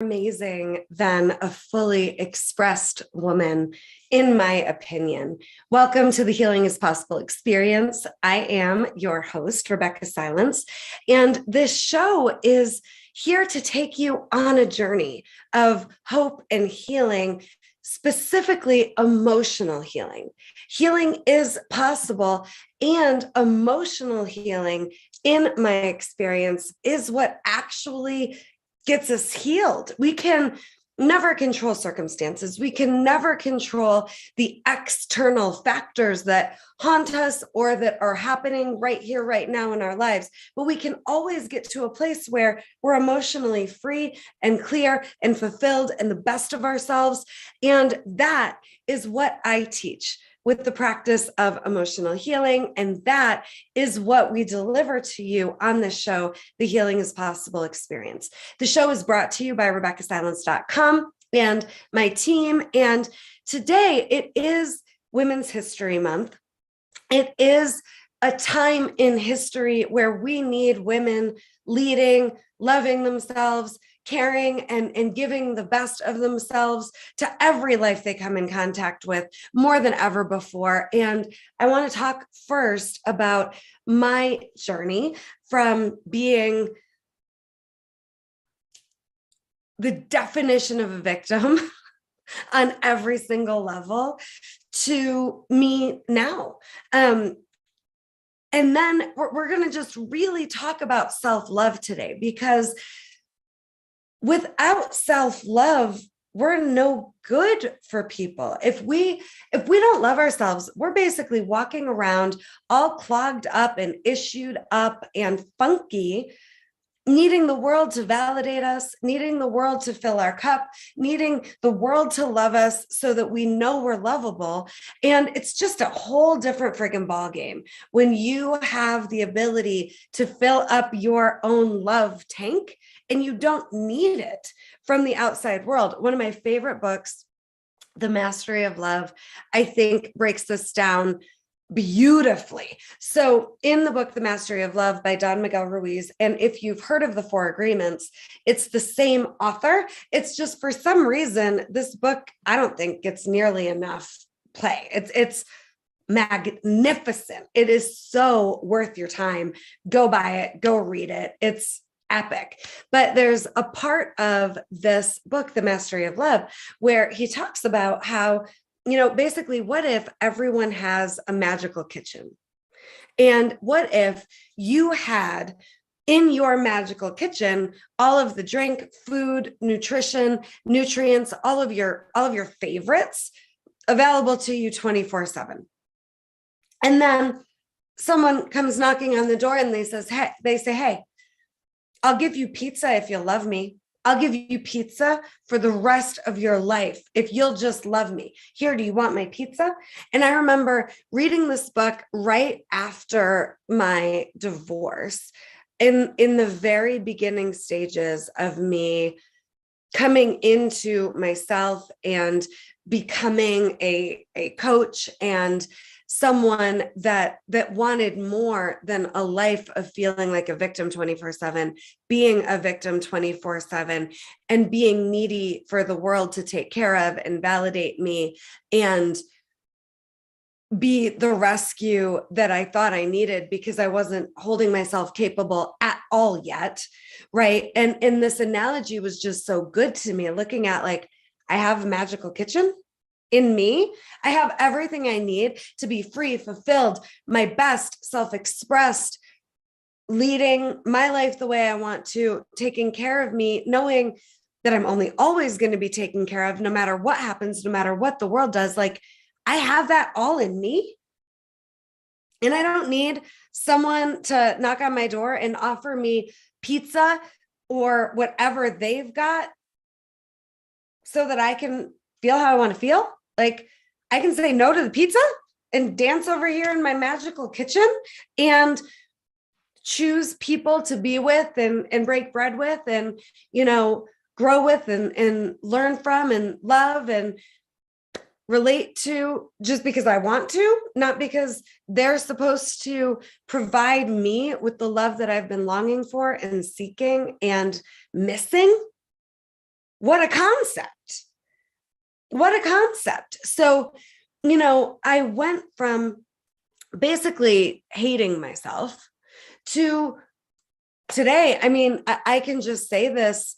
Amazing than a fully expressed woman, in my opinion. Welcome to the Healing is Possible experience. I am your host, Rebeccah Silence, and this show is here to take you on a journey of hope and healing, specifically emotional healing. Healing is possible, and emotional healing, in my experience, is what actually gets us healed. We can never control circumstances. We can never control the external factors that haunt us or that are happening right here, right now in our lives. But we can always get to a place where we're emotionally free and clear and fulfilled and the best of ourselves. And that is what I teach with the practice of emotional healing. And that is what we deliver to you on this show, the Healing is Possible experience. The show is brought to you by RebeccahSilence.com and my team. And today it is Women's History Month. It is a time in history where we need women leading, loving themselves, caring and giving the best of themselves to every life they come in contact with more than ever before. And I want to talk first about my journey from being the definition of a victim on every single level to me now. And then we're going to just really talk about self-love today, because without self-love, we're no good for people. If we don't love ourselves, we're basically walking around all clogged up and issued up and funky, needing the world to validate us, needing the world to fill our cup, needing the world to love us so that we know we're lovable. And it's just a whole different freaking ballgame when you have the ability to fill up your own love tank and you don't need it from the outside world. One of my favorite books, The Mastery of Love, I think breaks this down beautifully. So in the book, The Mastery of Love by Don Miguel Ruiz, and if you've heard of the Four Agreements, it's the same author. It's just for some reason, this book, I don't think gets nearly enough play. It's magnificent. It is so worth your time. Go buy it, go read it. It's epic. But there's a part of this book, The Mastery of Love, where he talks about how, basically, what if everyone has a magical kitchen? And what if you had in your magical kitchen all of the drink, food, nutrition, nutrients, all of your favorites available to you 24/7? And then someone comes knocking on the door and they say, hey, I'll give you pizza if you'll love me. I'll give you pizza for the rest of your life if you'll just love me. Here, do you want my pizza? And I remember reading this book right after my divorce, in the very beginning stages of me coming into myself and becoming a coach and someone that wanted more than a life of feeling like a victim 24/7, being a victim 24/7, and being needy for the world to take care of and validate me and be the rescue that I thought I needed because I wasn't holding myself capable at all yet, right? And this analogy was just so good to me, looking at like, I have a magical kitchen in me. I have everything I need to be free, fulfilled, my best, self-expressed, leading my life the way I want to, taking care of me, knowing that I'm only always going to be taken care of no matter what happens, no matter what the world does. Like, I have that all in me. And I don't need someone to knock on my door and offer me pizza or whatever they've got so that I can feel how I want to feel. Like, I can say no to the pizza and dance over here in my magical kitchen and choose people to be with and break bread with and, grow with and learn from and love and relate to just because I want to, not because they're supposed to provide me with the love that I've been longing for and seeking and missing. What a concept. What a concept. So, I went from basically hating myself to today. I mean, I can just say this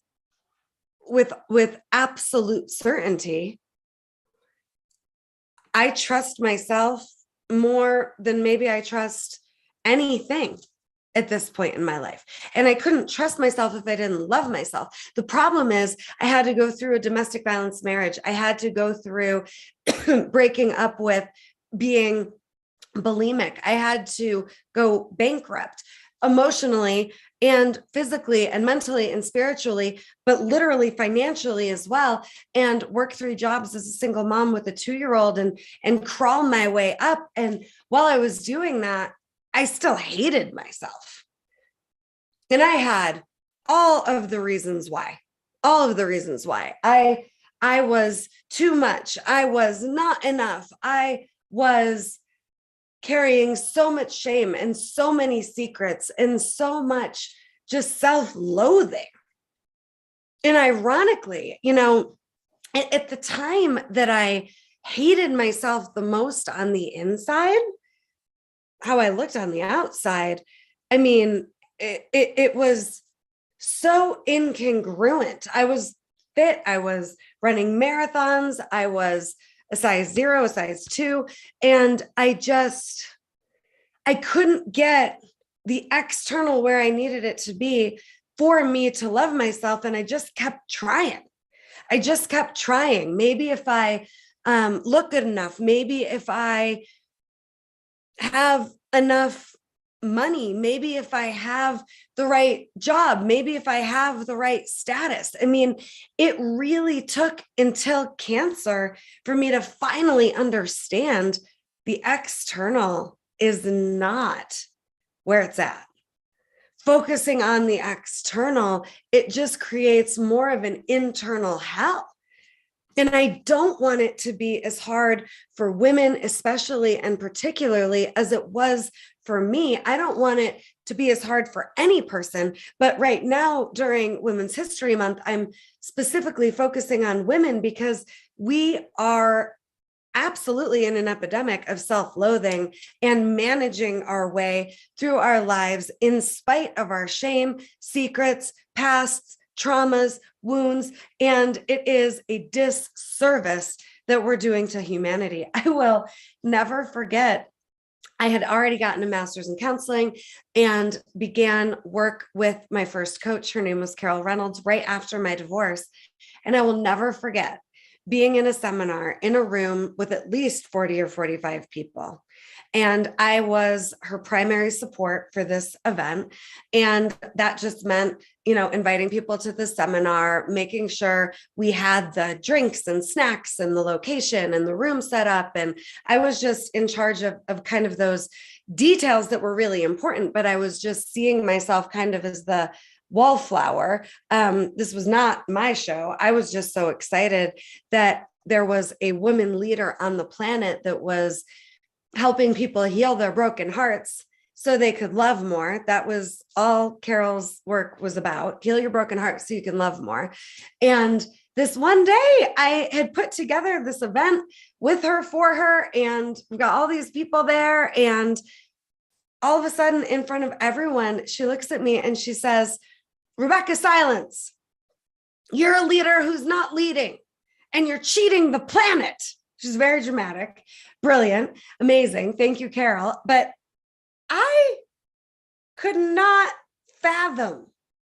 with absolute certainty. I trust myself more than maybe I trust anything at this point in my life. And I couldn't trust myself if I didn't love myself. The problem is I had to go through a domestic violence marriage. I had to go through breaking up with, being bulimic. I had to go bankrupt emotionally and physically and mentally and spiritually, but literally financially as well, and work 3 jobs as a single mom with a 2-year-old and crawl my way up. And while I was doing that, I still hated myself. And I had all of the reasons why. I was too much. I was not enough. I was carrying so much shame and so many secrets and so much just self-loathing. And ironically, at the time that I hated myself the most on the inside, how I looked on the outside, I mean, it was so incongruent. I was fit. I was running marathons. I was a size 0, a size 2. And I couldn't get the external where I needed it to be for me to love myself. And I just kept trying. Maybe if I look good enough, maybe if I have enough money, maybe if I have the right job, maybe if I have the right status. I mean, it really took until cancer for me to finally understand the external is not where it's at. Focusing on the external, it just creates more of an internal hell. And I don't want it to be as hard for women, especially and particularly as it was for me. I don't want it to be as hard for any person. But right now, during Women's History Month, I'm specifically focusing on women because we are absolutely in an epidemic of self-loathing and managing our way through our lives in spite of our shame, secrets, pasts, traumas, wounds, and it is a disservice that we're doing to humanity. I will never forget, I had already gotten a master's in counseling and began work with my first coach. Her name was Carol Reynolds, right after my divorce. And I will never forget being in a seminar in a room with at least 40 or 45 people. And I was her primary support for this event. And that just meant, inviting people to the seminar, making sure we had the drinks and snacks and the location and the room set up. And I was just in charge of kind of those details that were really important, but I was just seeing myself kind of as the wallflower. This was not my show. I was just so excited that there was a woman leader on the planet that was helping people heal their broken hearts so they could love more. That was all Carol's work was about. Heal your broken heart so you can love more. And this one day I had put together this event with her, for her, and we got all these people there. And all of a sudden, in front of everyone, she looks at me and she says, "Rebeccah Silence, you're a leader who's not leading and you're cheating the planet." She's very dramatic, brilliant, amazing. Thank you, Carol. But I could not fathom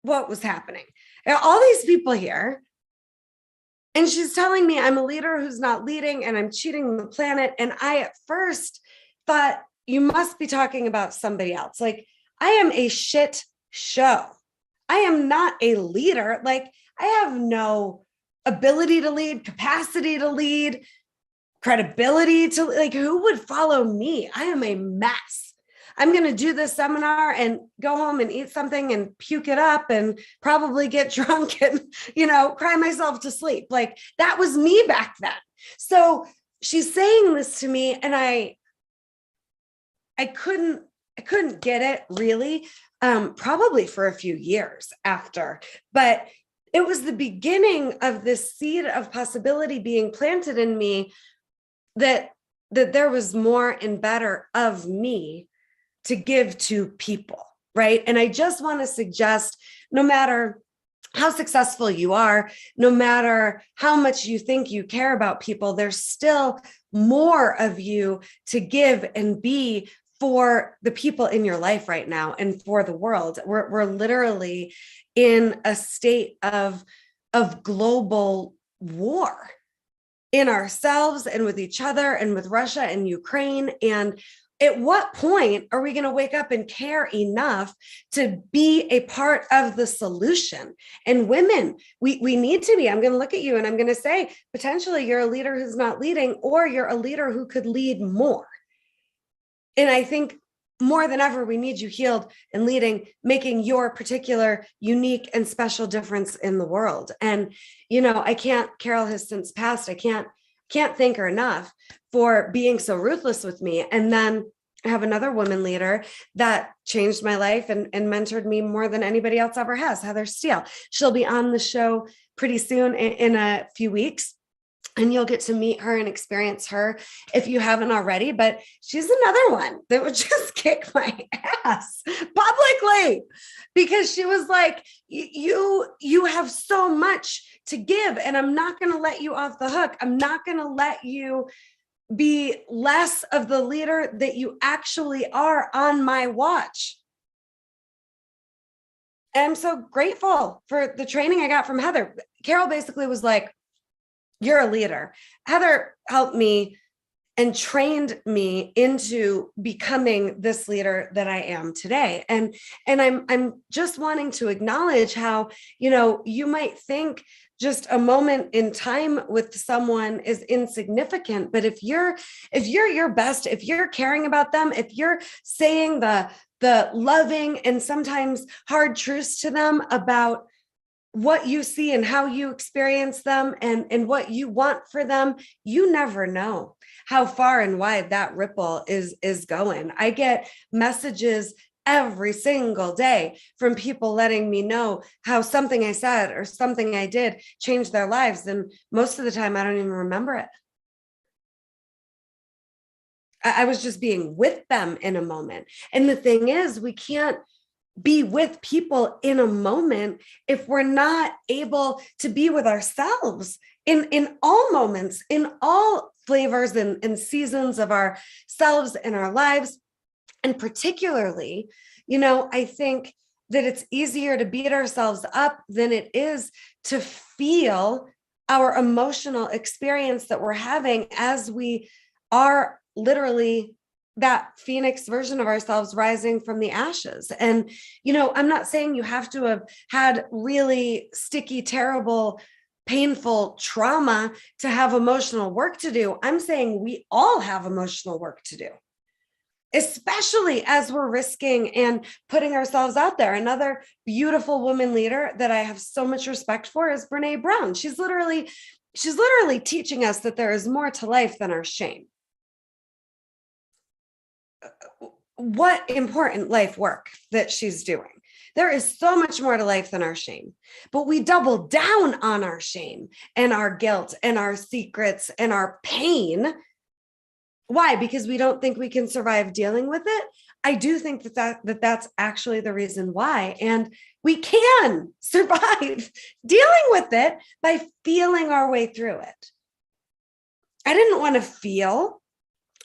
what was happening. There are all these people here, and she's telling me I'm a leader who's not leading and I'm cheating the planet. And I at first thought, you must be talking about somebody else. Like, I am a shit show. I am not a leader. Like, I have no ability to lead, capacity to lead, credibility to, like, who would follow me? I am a mess. I'm going to do this seminar and go home and eat something and puke it up and probably get drunk and, cry myself to sleep. Like, that was me back then. So she's saying this to me and I couldn't get it really, probably for a few years after, but it was the beginning of this seed of possibility being planted in me that there was more and better of me to give to people, right? And I just want to suggest, no matter how successful you are, no matter how much you think you care about people, there's still more of you to give and be for the people in your life right now and for the world. We're literally in a state of global war in ourselves and with each other and with Russia and Ukraine. And at what point are we going to wake up and care enough to be a part of the solution? And women, we need to be. I'm going to look at you and I'm going to say, potentially you're a leader who's not leading, or you're a leader who could lead more. And I think more than ever, we need you healed and leading, making your particular unique and special difference in the world. And, Carol has since passed. I can't thank her enough for being so ruthless with me. And then I have another woman leader that changed my life and mentored me more than anybody else ever has, Heather Steele. She'll be on the show pretty soon in a few weeks. And you'll get to meet her and experience her if you haven't already. But she's another one that would just kick my ass publicly, because she was like, you have so much to give, and I'm not going to let you off the hook. I'm not going to let you be less of the leader that you actually are on my watch. And I'm so grateful for the training I got from Heather. Carol basically was like, you're a leader. Heather helped me and trained me into becoming this leader that I am today. And I'm just wanting to acknowledge how, you might think just a moment in time with someone is insignificant, but if you're your best, if you're caring about them, if you're saying the loving and sometimes hard truths to them about what you see and how you experience them and what you want for them, you never know how far and wide that ripple is going. I get messages every single day from people letting me know how something I said or something I did changed their lives. And most of the time, I don't even remember it. I was just being with them in a moment. And the thing is, we can't be with people in a moment if we're not able to be with ourselves in all moments, in all flavors and seasons of ourselves and our lives. And particularly, I think that it's easier to beat ourselves up than it is to feel our emotional experience that we're having as we are literally that phoenix version of ourselves rising from the ashes. And, I'm not saying you have to have had really sticky, terrible, painful trauma to have emotional work to do. I'm saying we all have emotional work to do, especially as we're risking and putting ourselves out there. Another beautiful woman leader that I have so much respect for is Brene Brown. She's literally teaching us that there is more to life than our shame. What important life work that she's doing. There is so much more to life than our shame, but we double down on our shame and our guilt and our secrets and our pain. Why? Because we don't think we can survive dealing with it. I do think that's actually the reason why. And we can survive dealing with it by feeling our way through it. I didn't want to feel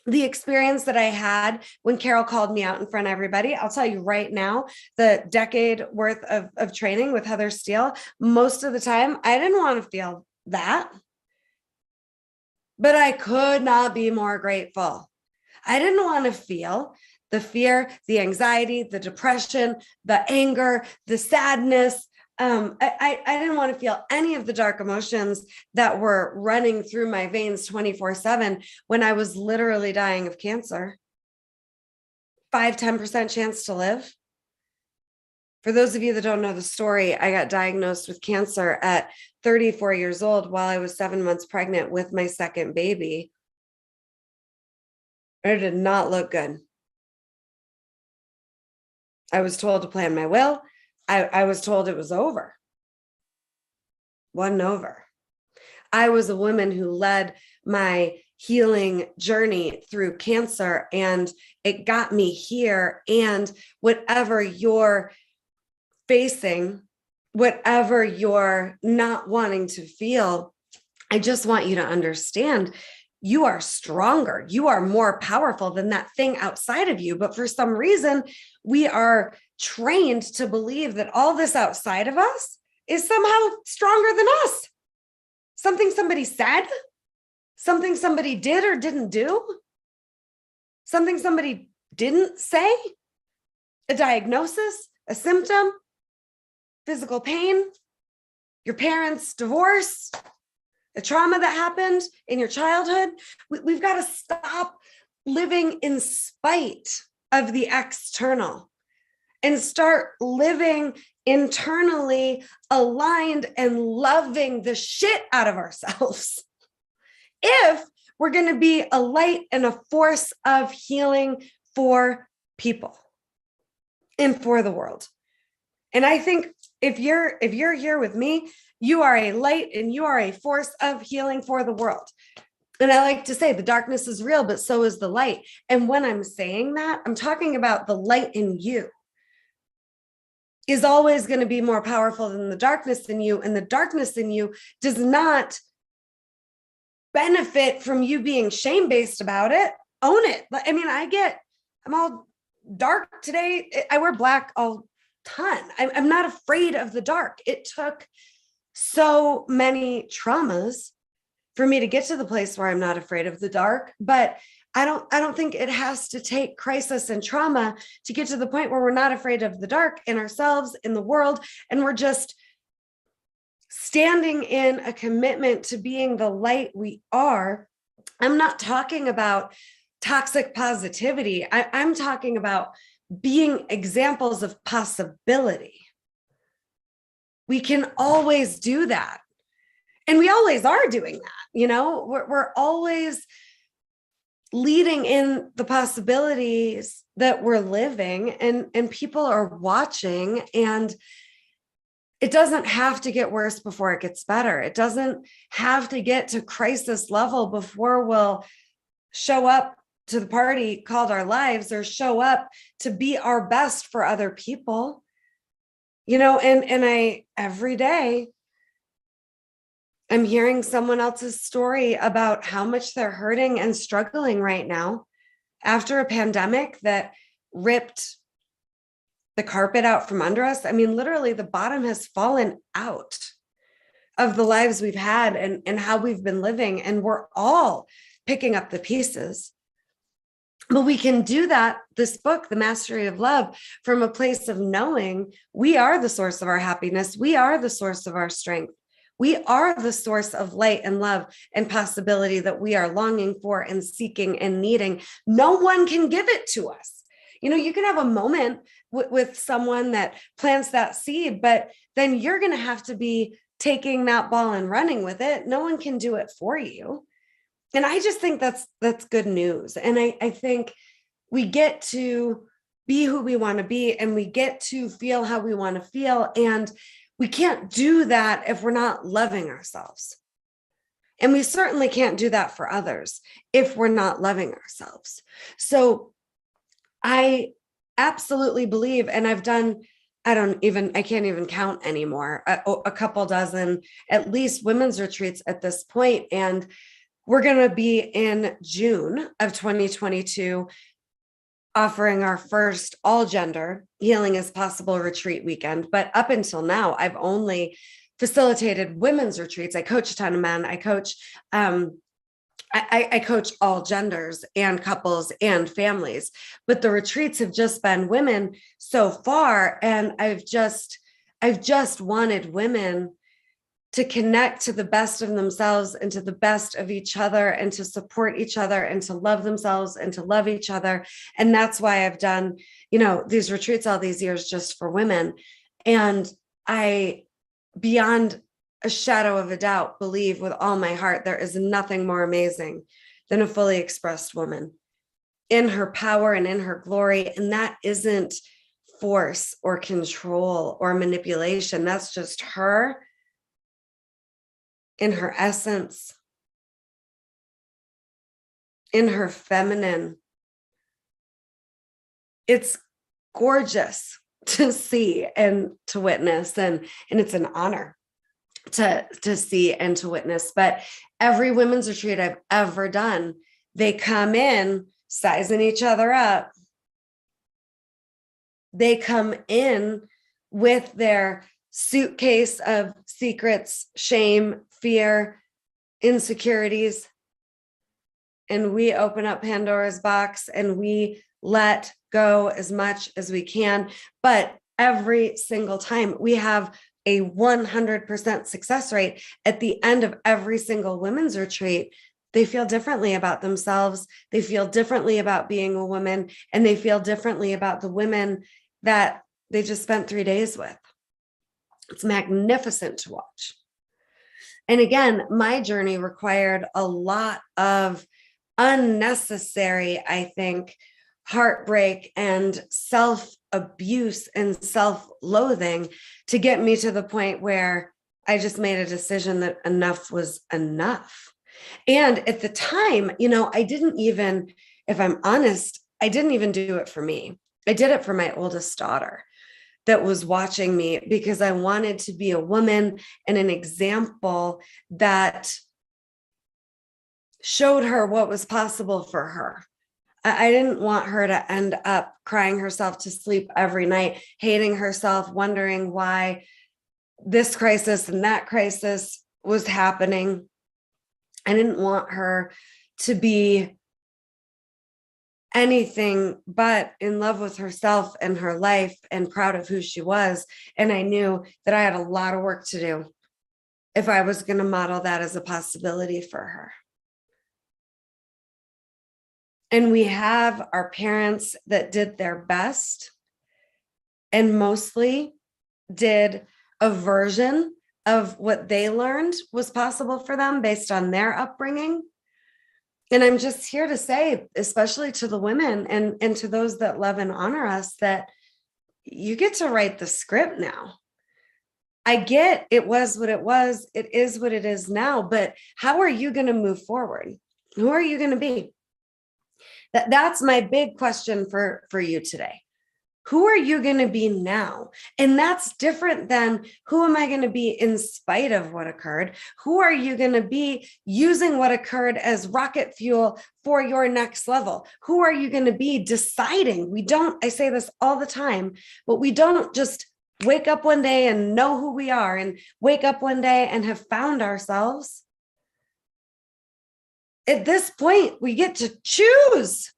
the experience that I had when Carol called me out in front of everybody. I'll tell you right now, the decade worth of training with Heather Steele, most of the time, I didn't want to feel that. But I could not be more grateful. I didn't want to feel the fear, the anxiety, the depression, the anger, the sadness. I didn't want to feel any of the dark emotions that were running through my veins 24/7 when I was literally dying of cancer. 5-10% chance to live. For those of you that don't know the story, I got diagnosed with cancer at 34 years old while I was 7 months pregnant with my second baby. It did not look good. I was told to plan my will. I was told it was over. wasn't over. I was a woman who led my healing journey through cancer, and it got me here. And whatever you're facing, whatever you're not wanting to feel, I just want you to understand you are stronger. You are more powerful than that thing outside of you. But for some reason, we are trained to believe that all this outside of us is somehow stronger than us. Something somebody said, something somebody did or didn't do, something somebody didn't say, a diagnosis, a symptom, physical pain, your parents' divorce, a trauma that happened in your childhood. We've got to stop living in spite of the external and start living internally aligned and loving the shit out of ourselves. If we're going to be a light and a force of healing for people and for the world. And I think if you're here with me, you are a light and you are a force of healing for the world. And I like to say the darkness is real, but so is the light. And when I'm saying that, I'm talking about the light in you is always going to be more powerful than the darkness in you. And the darkness in you does not benefit from you being shame-based about it. Own it. I mean, I'm all dark today. I wear black all ton. I'm not afraid of the dark. It took so many traumas for me to get to the place where I'm not afraid of the dark. But I don't think it has to take crisis and trauma to get to the point where we're not afraid of the dark in ourselves, in the world, and we're just standing in a commitment to being the light we are. I'm not talking about toxic positivity. I'm talking about being examples of possibility. We can always do that. And we always are doing that. You know, we're always leading in the possibilities that we're living, and people are watching, and it doesn't have to get worse before it gets better. It doesn't have to get to crisis level before we'll show up to the party called our lives or show up to be our best for other people. You know, and I, every day, I'm hearing someone else's story about how much they're hurting and struggling right now after a pandemic that ripped the carpet out from under us. I mean, literally the bottom has fallen out of the lives we've had and how we've been living. And we're all picking up the pieces. But we can do that, this book, The Mastery of Love, from a place of knowing we are the source of our happiness. We are the source of our strength. We are the source of light and love and possibility that we are longing for and seeking and needing. No one can give it to us. You know, you can have a moment with someone that plants that seed, but then you're going to have to be taking that ball and running with it. No one can do it for you. And I just think that's good news. And I think we get to be who we want to be, and we get to feel how we want to feel. And we can't do that if we're not loving ourselves. And we certainly can't do that for others if we're not loving ourselves. So I absolutely believe, and I've done, I can't even count anymore, a couple dozen, at least, women's retreats at this point. And we're going to be in June of 2022 offering our first all gender Healing is Possible retreat weekend. But up until now, I've only facilitated women's retreats. I coach a ton of men. I coach, I coach all genders and couples and families, but the retreats have just been women so far. And I've just wanted women to connect to the best of themselves and to the best of each other, and to support each other, and to love themselves and to love each other. And that's why I've done, you know, these retreats all these years just for women. And I, beyond a shadow of a doubt, believe with all my heart, there is nothing more amazing than a fully expressed woman in her power and in her glory. And that isn't force or control or manipulation. That's just her in her essence, in her feminine. It's gorgeous to see and to witness, and it's an honor to see and to witness. But every women's retreat I've ever done, they come in sizing each other up. They come in with their suitcase of secrets, shame, fear, insecurities. And we open up Pandora's box and we let go as much as we can. But every single time we have a 100% success rate at the end of every single women's retreat. They feel differently about themselves. They feel differently about being a woman, and they feel differently about the women that they just spent 3 days with. It's magnificent to watch. And again, my journey required a lot of unnecessary, I think, heartbreak and self-abuse and self-loathing to get me to the point where I just made a decision that enough was enough. And at the time, I didn't even, if I'm honest, I didn't even do it for me. I did it for my oldest daughter that was watching me, because I wanted to be a woman and an example that showed her what was possible for her. I didn't want her to end up crying herself to sleep every night, hating herself, wondering why this crisis and that crisis was happening. I didn't want her to be anything but in love with herself and her life and proud of who she was. And I knew that I had a lot of work to do if I was going to model that as a possibility for her. And we have our parents that did their best and mostly did a version of what they learned was possible for them based on their upbringing. And I'm just here to say, especially to the women and to those that love and honor us, that you get to write the script now. I get it was what it was. It is what it is now. But how are you going to move forward? Who are you going to be? That's my big question for you today. Who are you going to be now? And that's different than who am I going to be in spite of what occurred? Who are you going to be using what occurred as rocket fuel for your next level? Who are you going to be deciding? I say this all the time, but we don't just wake up one day and know who we are and wake up one day and have found ourselves. At this point, we get to choose.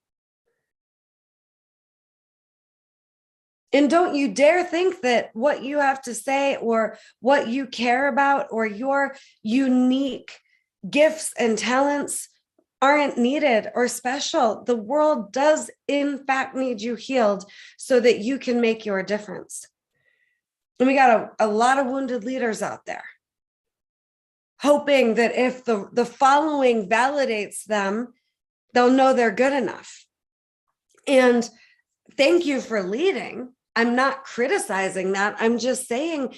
And don't you dare think that what you have to say or what you care about or your unique gifts and talents aren't needed or special. The world does, in fact, need you healed so that you can make your difference. And we got a lot of wounded leaders out there, hoping that if the following validates them, they'll know they're good enough. And thank you for leading. I'm not criticizing that. I'm just saying,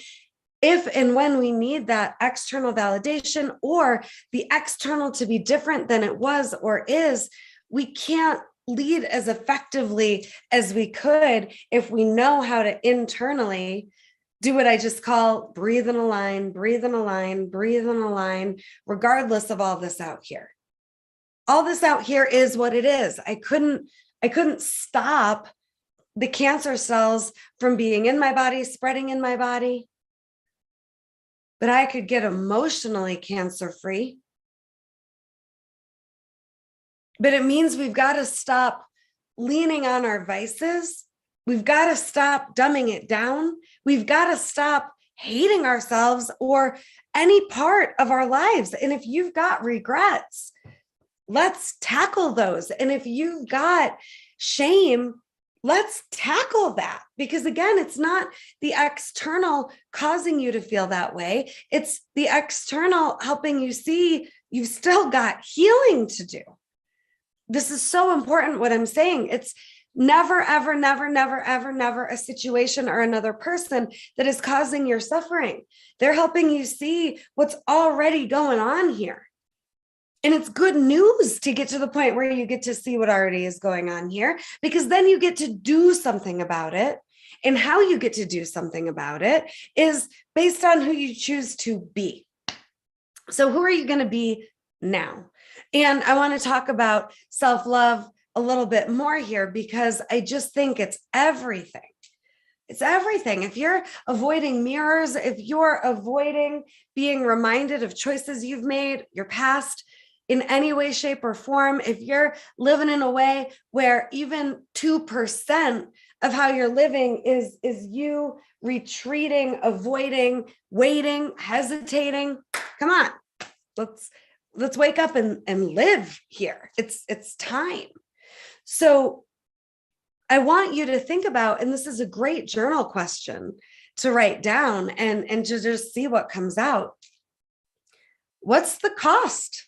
if and when we need that external validation or the external to be different than it was or is, we can't lead as effectively as we could if we know how to internally do what I just call breathe and align, breathe and align, breathe and align, regardless of all this out here. All this out here is what it is. I couldn't stop the cancer cells from being in my body, spreading in my body, but I could get emotionally cancer-free. But it means we've got to stop leaning on our vices. We've got to stop dumbing it down. We've got to stop hating ourselves or any part of our lives. And if you've got regrets, let's tackle those. And if you've got shame, let's tackle that. Because again, it's not the external causing you to feel that way. It's the external helping you see you've still got healing to do. This is so important what I'm saying. It's Never, ever, never, never, ever, never a situation or another person that is causing your suffering. They're helping you see what's already going on here. And it's good news to get to the point where you get to see what already is going on here, because then you get to do something about it. And how you get to do something about it is based on who you choose to be. So who are you going to be now? And I want to talk about self-love a little bit more here, because I just think it's everything. It's everything. If you're avoiding mirrors, if you're avoiding being reminded of choices you've made, your past, in any way, shape, or form, if you're living in a way where even 2% of how you're living is you retreating, avoiding, waiting, hesitating, come on, let's wake up and live here. It's time. So I want you to think about, and this is a great journal question to write down and to just see what comes out. What's the cost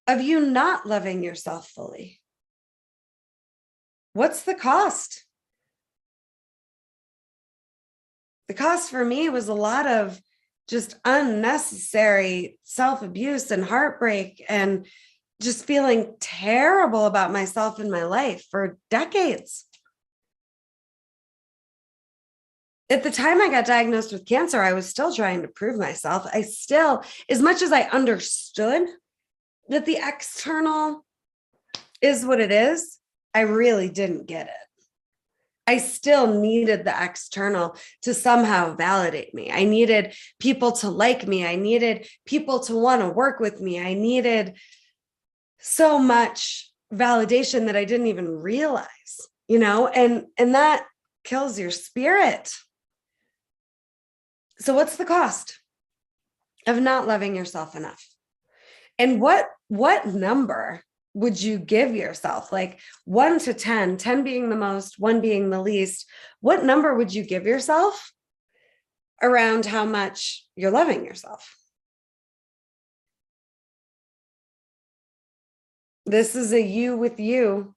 of you not loving yourself fully? What's the cost? The cost for me was a lot of just unnecessary self-abuse and heartbreak and just feeling terrible about myself and my life for decades. At the time I got diagnosed with cancer, I was still trying to prove myself. I still, as much as I understood that the external is what it is, I really didn't get it. I still needed the external to somehow validate me. I needed people to like me. I needed people to want to work with me. I needed so much validation that I didn't even realize, and that kills your spirit. So what's the cost of not loving yourself enough? And what number would you give yourself? Like 1 to 10, 10 being the most, 1 being the least. What number would you give yourself around how much you're loving yourself? This is a you with you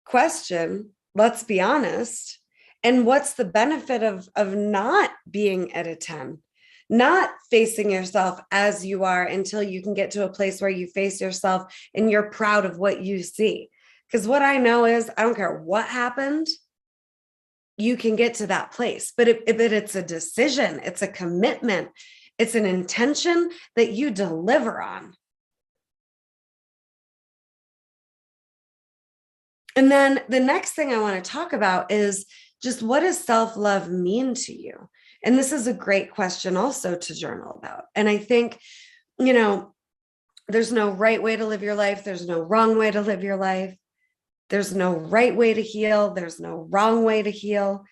question. Let's be honest. And what's the benefit of not being at a 10? Not facing yourself as you are until you can get to a place where you face yourself and you're proud of what you see. Because what I know is, I don't care what happened, you can get to that place. But if it's a decision, it's a commitment, it's an intention that you deliver on. And then the next thing I want to talk about is just, what does self-love mean to you? And this is a great question also to journal about. And I think, there's no right way to live your life. There's no wrong way to live your life. There's no right way to heal. There's no wrong way to heal.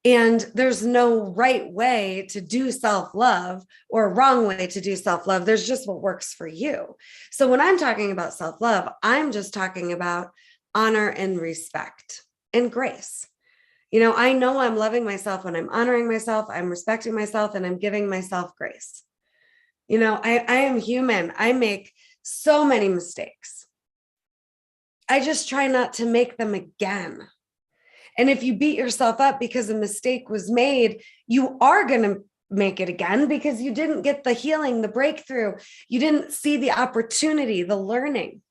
And there's no right way to do self-love or wrong way to do self-love. There's just what works for you. So when I'm talking about self-love, I'm just talking about honor and respect and grace. I know I'm loving myself when I'm honoring myself, I'm respecting myself, and I'm giving myself grace. I am human. I make so many mistakes. I just try not to make them again. And if you beat yourself up because a mistake was made, you are going to make it again because you didn't get the healing, the breakthrough. You didn't see the opportunity, the learning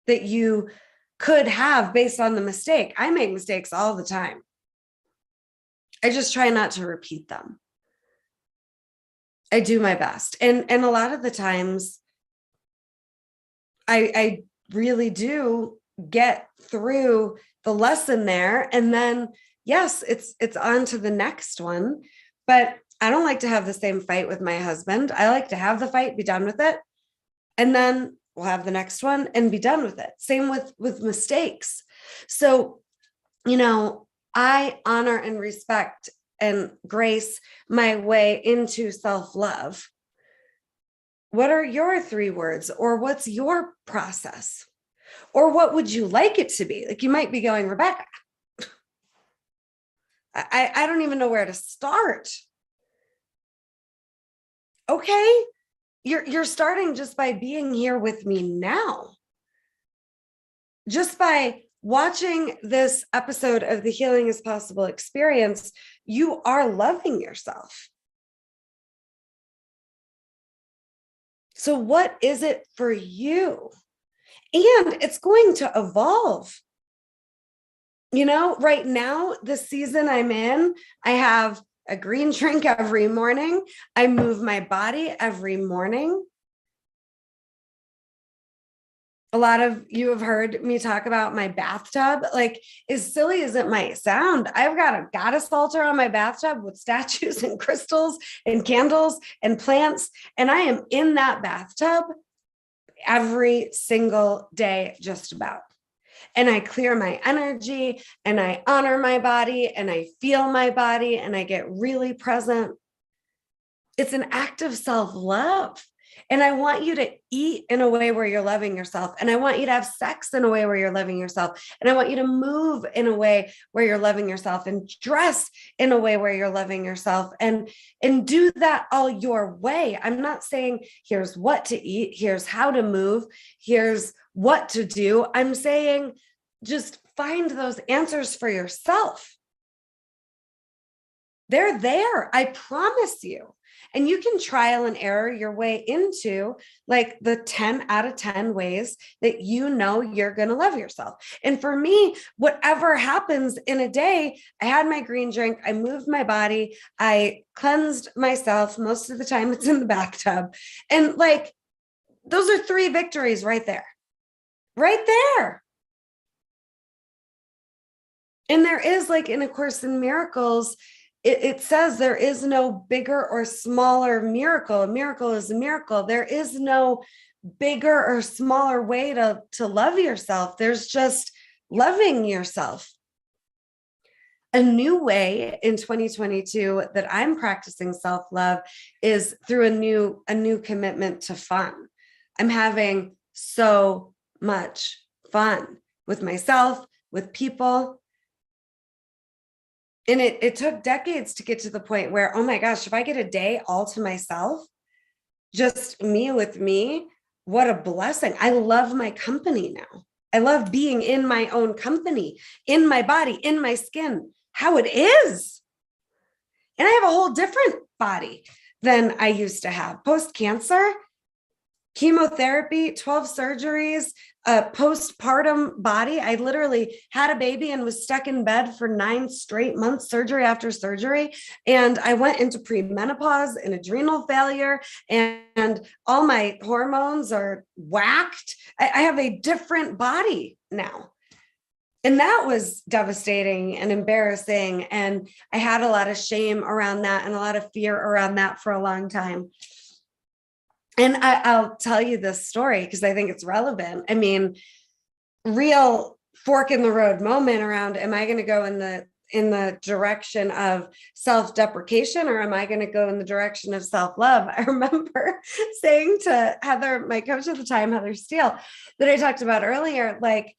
that you could have based on the mistake. I make mistakes all the time. I just try not to repeat them. I do my best. And a lot of the times I really do get through the lesson there. And then, yes, it's on to the next one. But I don't like to have the same fight with my husband. I like to have the fight, be done with it. And then we'll have the next one and be done with it. Same with mistakes. So, I honor and respect and grace my way into self-love. What are your 3 words, or what's your process? Or what would you like it to be? Like, you might be going, Rebeccah, I don't even know where to start. Okay, you're starting just by being here with me now. Just by watching this episode of the Healing is Possible experience, you are loving yourself. So what is it for you? And it's going to evolve. You know, right now, the season I'm in, I have a green drink every morning. I move my body every morning. A lot of you have heard me talk about my bathtub. Like, as silly as it might sound, I've got a goddess altar on my bathtub with statues and crystals and candles and plants. And I am in that bathtub every single day, just about. And I clear my energy and I honor my body and I feel my body and I get really present. It's an act of self-love. And I want you to eat in a way where you're loving yourself. And I want you to have sex in a way where you're loving yourself. And I want you to move in a way where you're loving yourself and dress in a way where you're loving yourself and do that all your way. I'm not saying here's what to eat, here's how to move, here's what to do. I'm saying just find those answers for yourself. They're there, I promise you. And you can trial and error your way into like the 10 out of 10 ways that you know you're going to love yourself. And for me, whatever happens in a day, I had my green drink, I moved my body, I cleansed myself. Most of the time it's in the bathtub. And like, those are 3 victories right there. Right there. And there is, like in A Course in Miracles, it says there is no bigger or smaller miracle. A miracle is a miracle. There is no bigger or smaller way to love yourself. There's just loving yourself. A new way in 2022 that I'm practicing self-love is through a new commitment to fun. I'm having so much fun with myself, with people. And it took decades to get to the point where, oh my gosh, if I get a day all to myself, just me with me, what a blessing. I love my company now. I love being in my own company, in my body, in my skin, how it is. And I have a whole different body than I used to have. Post-cancer, chemotherapy, 12 surgeries, a postpartum body. I literally had a baby and was stuck in bed for 9 straight months, surgery after surgery. And I went into premenopause and adrenal failure, and all my hormones are whacked. I have a different body now. And that was devastating and embarrassing. And I had a lot of shame around that and a lot of fear around that for a long time. And I'll tell you this story because I think it's relevant. I mean, real fork in the road moment around, am I going to go in the direction of self-deprecation, or am I going to go in the direction of self-love? I remember saying to Heather, my coach at the time, Heather Steele, that I talked about earlier, like,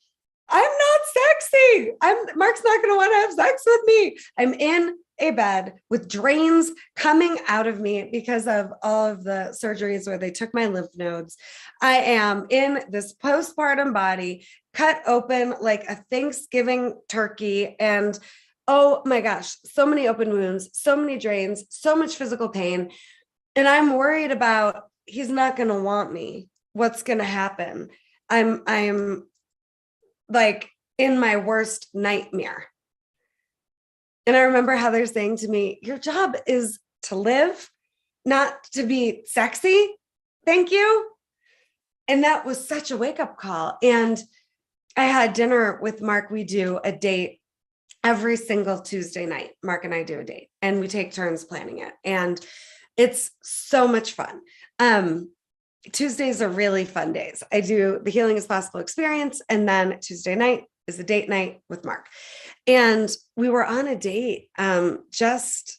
I'm not sexy. Mark's not going to want to have sex with me. I'm in a bed with drains coming out of me because of all of the surgeries where they took my lymph nodes. I am in this postpartum body, cut open like a Thanksgiving turkey. And oh my gosh, so many open wounds, so many drains, so much physical pain. And I'm worried about, he's not going to want me. What's going to happen? I'm like in my worst nightmare. And I remember how they're saying to me, your job is to live, not to be sexy. Thank you. And that was such a wake-up call. And I had dinner with Mark. We do a date every single Tuesday night. Mark and I do a date and we take turns planning it. And it's so much fun. Tuesdays are really fun days. I do the Healing is Possible experience. And then Tuesday night is the date night with Mark. And we were on a date just,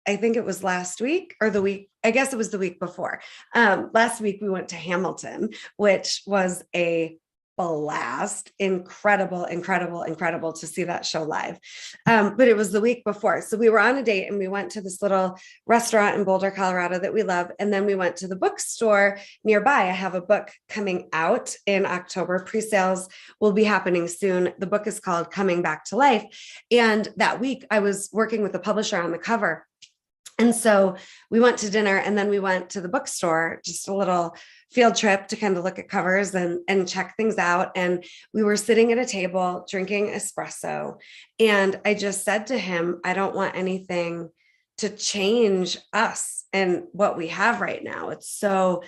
I think it was last week or the week, I guess it was the week before. Last week we went to Hamilton, which was a blast. Incredible, incredible, incredible to see that show live. But it was the week before. So we were on a date and we went to this little restaurant in Boulder, Colorado that we love. And then we went to the bookstore nearby. I have a book coming out in October. Pre-sales will be happening soon. The book is called Coming Back to Life. And that week I was working with the publisher on the cover. And so we went to dinner and then we went to the bookstore, just a little field trip to kind of look at covers and check things out. And we were sitting at a table drinking espresso. And I just said to him, I don't want anything to change us and what we have right now. It's so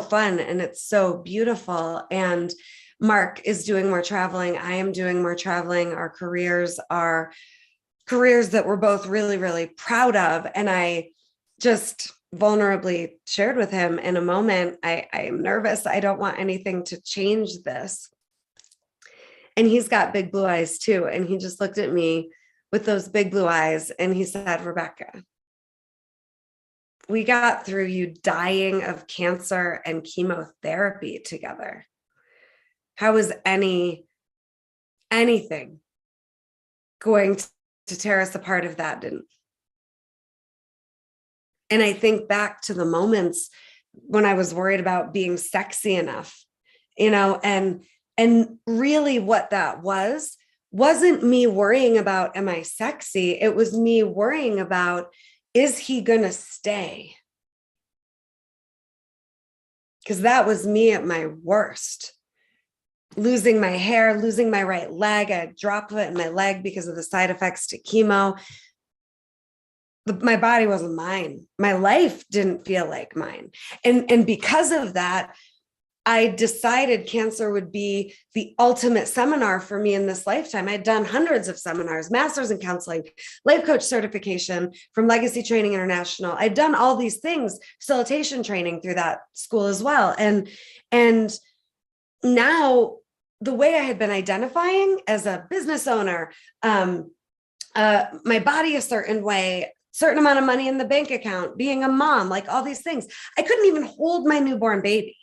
fun and it's so beautiful. And Mark is doing more traveling. I am doing more traveling. Our careers are careers that we're both really, really proud of. And I just vulnerably shared with him in a moment, I am nervous. I don't want anything to change this. And he's got big blue eyes too. And he just looked at me with those big blue eyes and he said, Rebeccah, we got through you dying of cancer and chemotherapy together. How is anything going to tear us apart if that didn't? And I think back to the moments when I was worried about being sexy enough, and really what that wasn't me worrying about, am I sexy? It was me worrying about, is he going to stay? Because that was me at my worst. Losing my hair, losing my right leg, a droplet in my leg because of the side effects to chemo. My body wasn't mine. My life didn't feel like mine. And because of that, I decided cancer would be the ultimate seminar for me in this lifetime. I'd done hundreds of seminars, master's in counseling, life coach certification from Legacy Training International. I'd done all these things, facilitation training through that school as well. And now the way I had been identifying as a business owner, my body a certain way, certain amount of money in the bank account, being a mom, like all these things, I couldn't even hold my newborn baby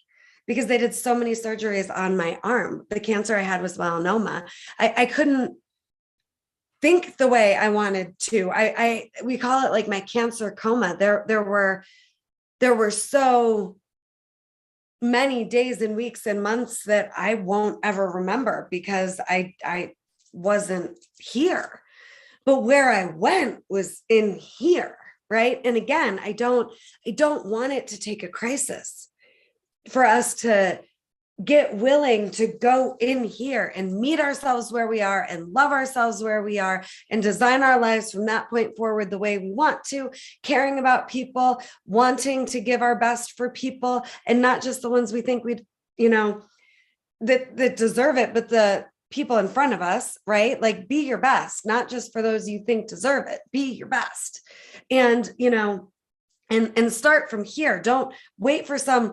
because they did so many surgeries on my arm. The cancer I had was melanoma. I couldn't think the way I wanted to. We call it like my cancer coma. There were so many days and weeks and months that I won't ever remember because I wasn't here. But where I went was in here, right? And again, I don't want it to take a crisis for us to get willing to go in here and meet ourselves where we are and love ourselves where we are and design our lives from that point forward the way we want to, caring about people, wanting to give our best for people and not just the ones we think we'd, that deserve it, but the people in front of us, right? Like be your best, not just for those you think deserve it, be your best. And, and start from here. Don't wait for some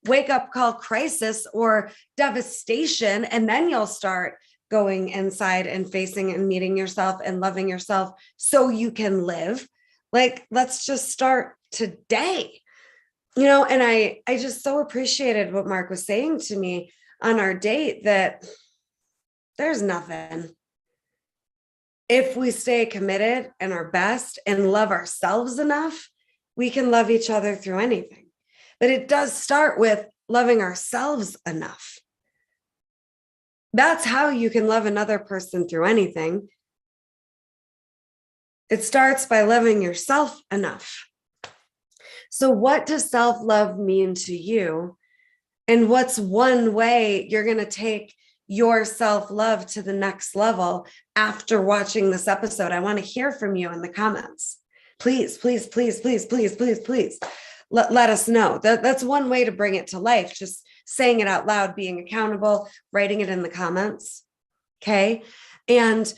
wake up call crisis or devastation. And then you'll start going inside and facing and meeting yourself and loving yourself so you can live. Like, let's just start today, and I just so appreciated what Mark was saying to me on our date, that there's nothing. If we stay committed and our best and love ourselves enough, we can love each other through anything. But it does start with loving ourselves enough. That's how you can love another person through anything. It starts by loving yourself enough. So what does self-love mean to you? And what's one way you're going to take your self-love to the next level after watching this episode? I want to hear from you in the comments. Please, please, please, please, please, please, please let us know. That's one way to bring it to life. Just saying it out loud, being accountable, writing it in the comments. Okay. And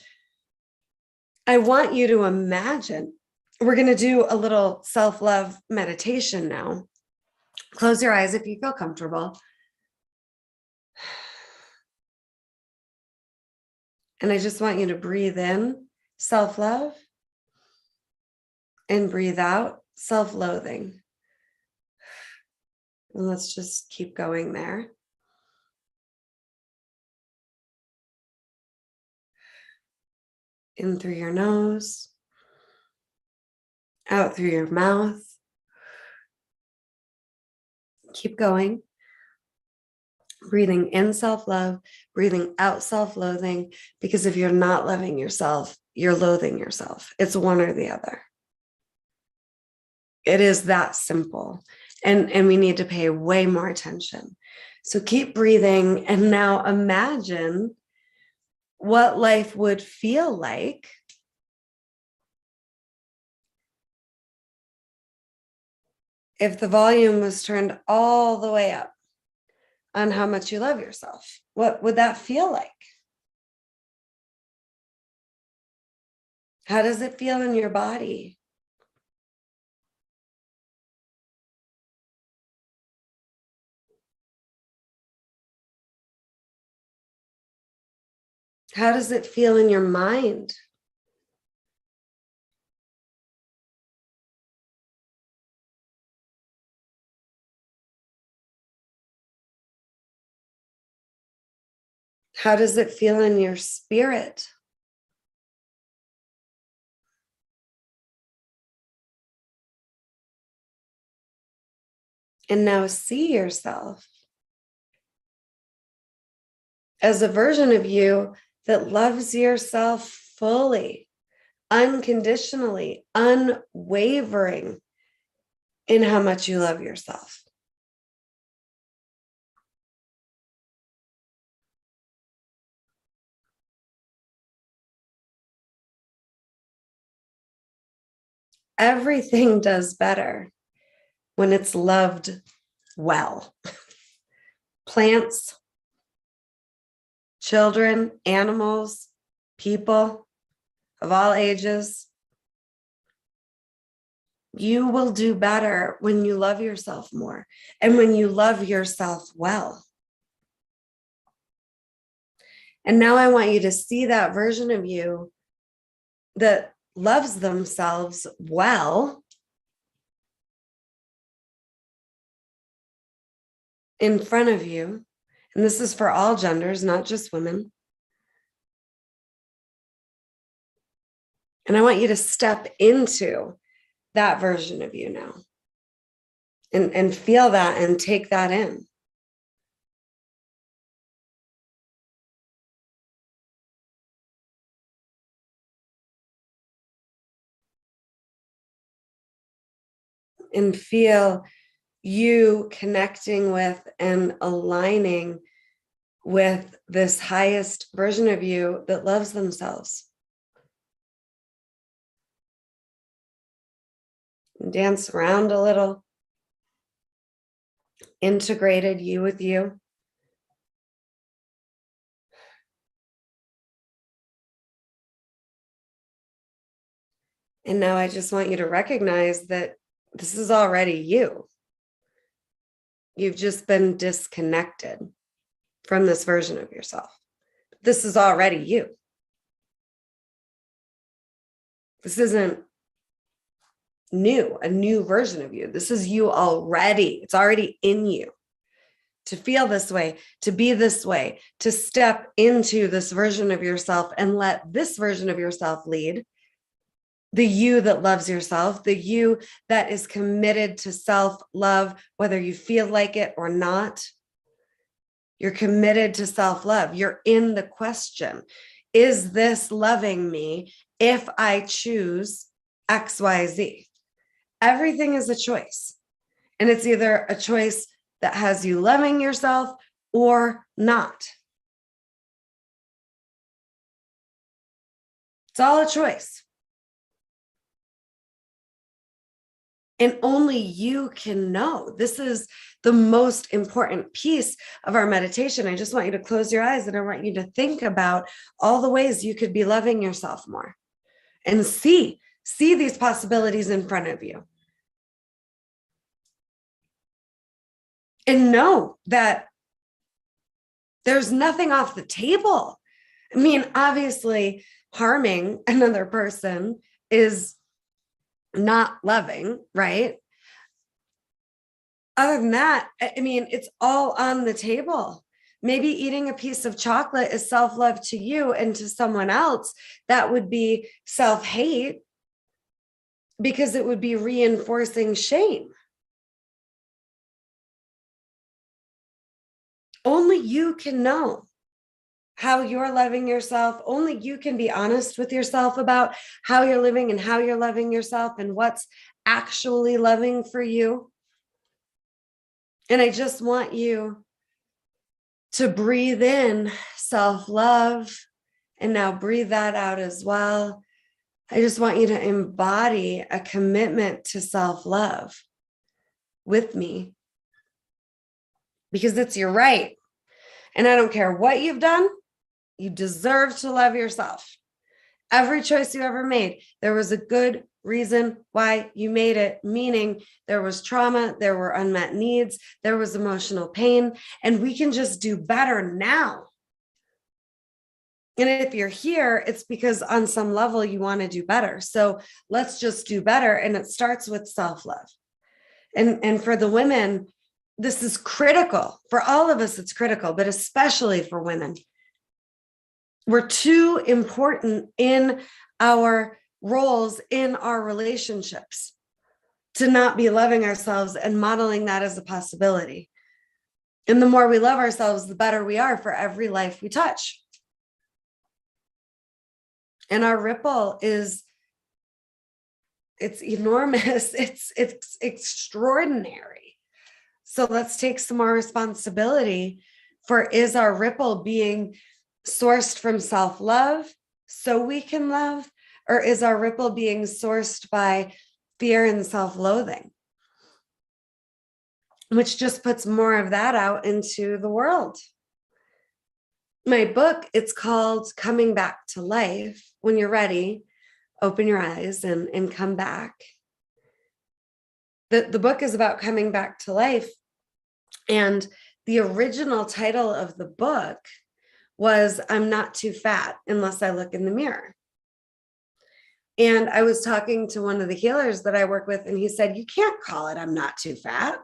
I want you to imagine, we're going to do a little self-love meditation now. Close your eyes if you feel comfortable. And I just want you to breathe in self-love and breathe out self-loathing. And let's just keep going there. In through your nose, out through your mouth. Keep going. Breathing in self-love, breathing out self-loathing, because if you're not loving yourself, you're loathing yourself. It's one or the other. It is that simple. And we need to pay way more attention. So keep breathing. And now imagine what life would feel like if the volume was turned all the way up on how much you love yourself. What would that feel like? How does it feel in your body? How does it feel in your mind? How does it feel in your spirit? And now see yourself as a version of you that loves yourself fully, unconditionally, unwavering in how much you love yourself. Everything does better when it's loved well. Plants, children, animals, people of all ages. You will do better when you love yourself more and when you love yourself well. And now I want you to see that version of you that loves themselves well in front of you. And this is for all genders, not just women. And I want you to step into that version of you now and feel that and take that in. And feel you connecting with and aligning with this highest version of you that loves themselves. Dance around a little. Integrated you with you. And now I just want you to recognize that this is already you. You've just been disconnected from this version of yourself. This is already you. This isn't new, a new version of you. This is you already. It's already in you to feel this way, to be this way, to step into this version of yourself and let this version of yourself lead. The you that loves yourself, the you that is committed to self-love, whether you feel like it or not. You're committed to self-love. You're in the question. Is this loving me if I choose X, Y, Z? Everything is a choice. And it's either a choice that has you loving yourself or not. It's all a choice. And only you can know. This is the most important piece of our meditation. I just want you to close your eyes and I want you to think about all the ways you could be loving yourself more and see these possibilities in front of you. And know that there's nothing off the table. I mean, obviously, harming another person is not loving, right? Other than that, I mean, it's all on the table. Maybe eating a piece of chocolate is self-love to you, and to someone else, that would be self-hate because it would be reinforcing shame. Only you can know how you're loving yourself. Only you can be honest with yourself about how you're living and how you're loving yourself and what's actually loving for you. And I just want you to breathe in self-love and now breathe that out as well. I just want you to embody a commitment to self-love with me, because it's your right. And I don't care what you've done, you deserve to love yourself. Every choice you ever made, there was a good reason why you made it, meaning there was trauma, there were unmet needs, there was emotional pain, and we can just do better now. And if you're here, it's because on some level you want to do better. So let's just do better. And it starts with self-love. And for the women, this is critical. For all of us, it's critical, but especially for women. We're too important in our roles, in our relationships, to not be loving ourselves and modeling that as a possibility. And the more we love ourselves, the better we are for every life we touch. And our ripple it's enormous. It's extraordinary. So let's take some more responsibility for, is our ripple being sourced from self-love so we can love, or is our ripple being sourced by fear and self-loathing, which just puts more of that out into the world? My book, it's called Coming Back to Life. When you're ready, open your eyes and come back. The book is about coming back to life. And the original title of the book was I'm Not Too Fat Unless I Look in the Mirror. And I was talking to one of the healers that I work with, and he said, you can't call it I'm Not Too Fat.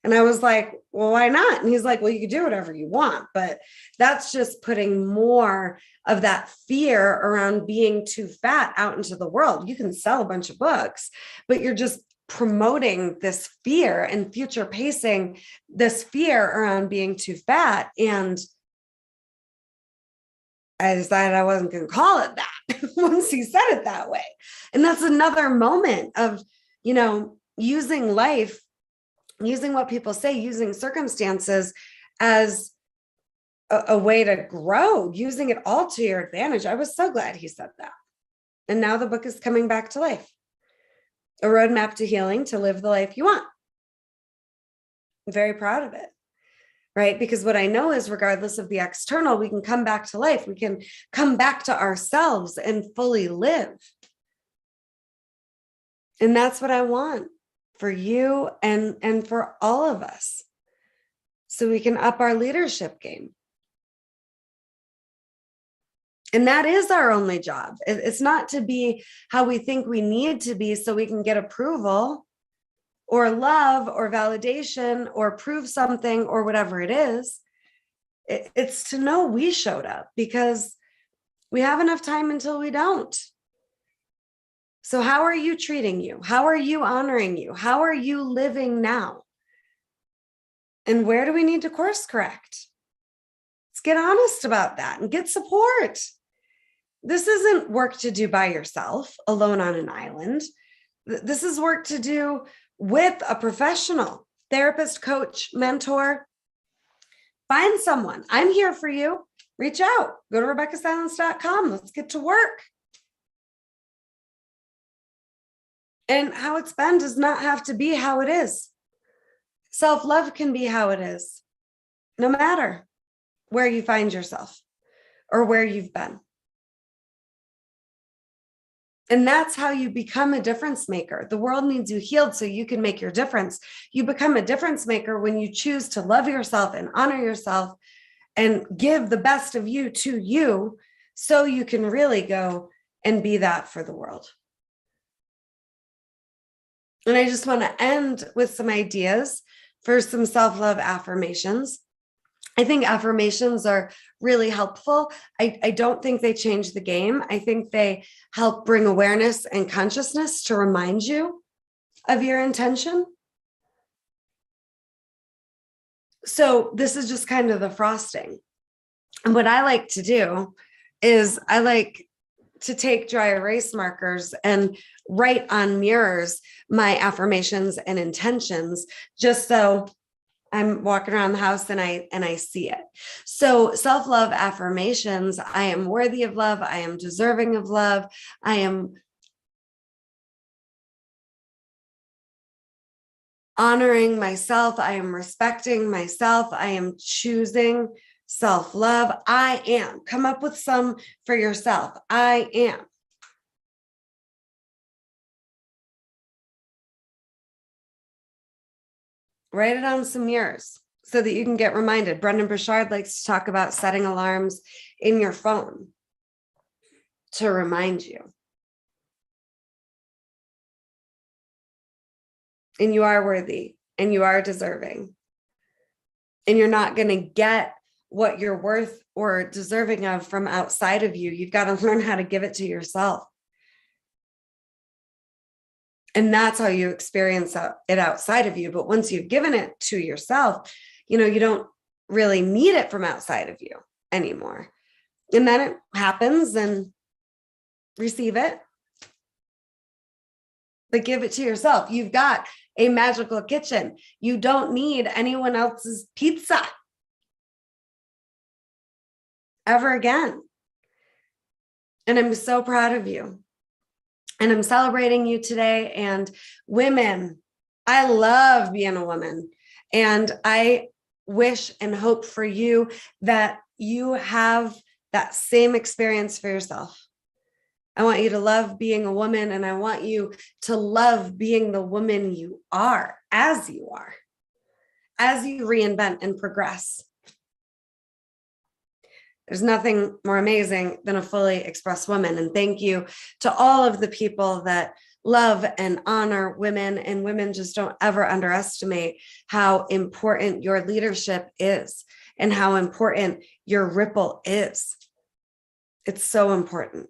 And I was like, well, why not? And he's like, well, you can do whatever you want, but that's just putting more of that fear around being too fat out into the world. You can sell a bunch of books, but you're just promoting this fear and future pacing this fear around being too fat. And I decided I wasn't going to call it that once he said it that way. And that's another moment of, using life, using what people say, using circumstances as a way to grow, using it all to your advantage. I was so glad he said that. And now the book is coming back to life. A roadmap to healing to live the life you want. I'm very proud of it, right? Because what I know is, regardless of the external, we can come back to life. We can come back to ourselves and fully live. And that's what I want for you and for all of us, so we can up our leadership game. And that is our only job. It's not to be how we think we need to be so we can get approval or love or validation or prove something or whatever it is. It's to know we showed up, because we have enough time until we don't. So how are you treating you? How are you honoring you? How are you living now? And where do we need to course correct? Let's get honest about that and get support. This isn't work to do by yourself, alone on an island. This is work to do with a professional, therapist, coach, mentor. Find someone. I'm here for you. Reach out. Go to RebeccahSilence.com. Let's get to work. And how it's been does not have to be how it is. Self-love can be how it is, no matter where you find yourself or where you've been. And that's how you become a difference maker. The world needs you healed so you can make your difference. You become a difference maker when you choose to love yourself and honor yourself and give the best of you to you, so you can really go and be that for the world. And I just want to end with some ideas for some self-love affirmations. I think affirmations are really helpful. I don't think they change the game. I think they help bring awareness and consciousness to remind you of your intention. So this is just kind of the frosting. And what I like to do is I like to take dry erase markers and write on mirrors my affirmations and intentions, just so I'm walking around the house and I see it. So self-love affirmations: I am worthy of love. I am deserving of love. I am honoring myself. I am respecting myself. I am choosing self-love. I am. Come up with some for yourself. I am. Write it on some mirrors so that you can get reminded. Brendon Burchard likes to talk about setting alarms in your phone to remind you. And you are worthy, and you are deserving. And you're not going to get what you're worth or deserving of from outside of you. You've got to learn how to give it to yourself. And that's how you experience it outside of you. But once you've given it to yourself, you don't really need it from outside of you anymore. And then it happens, and receive it. But give it to yourself. You've got a magical kitchen. You don't need anyone else's pizza ever again. And I'm so proud of you. And I'm celebrating you today. And women, I love being a woman. And I wish and hope for you that you have that same experience for yourself. I want you to love being a woman, and I want you to love being the woman you are, as you reinvent and progress. There's nothing more amazing than a fully expressed woman. And thank you to all of the people that love and honor women. And women, just don't ever underestimate how important your leadership is and how important your ripple is. It's so important.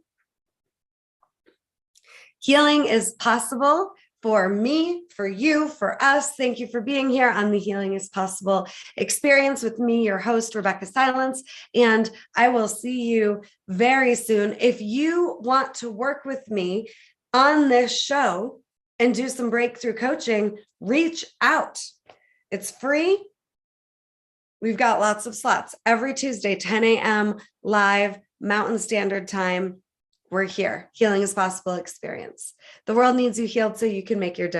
Healing is possible for me, for you, for us. Thank you for being here on the Healing is Possible experience with me, your host, Rebeccah Silence. And I will see you very soon. If you want to work with me on this show and do some breakthrough coaching, reach out. It's free. We've got lots of slots every Tuesday, 10 a.m. live Mountain Standard Time. We're here. Healing is Possible experience. The world needs you healed so you can make your difference.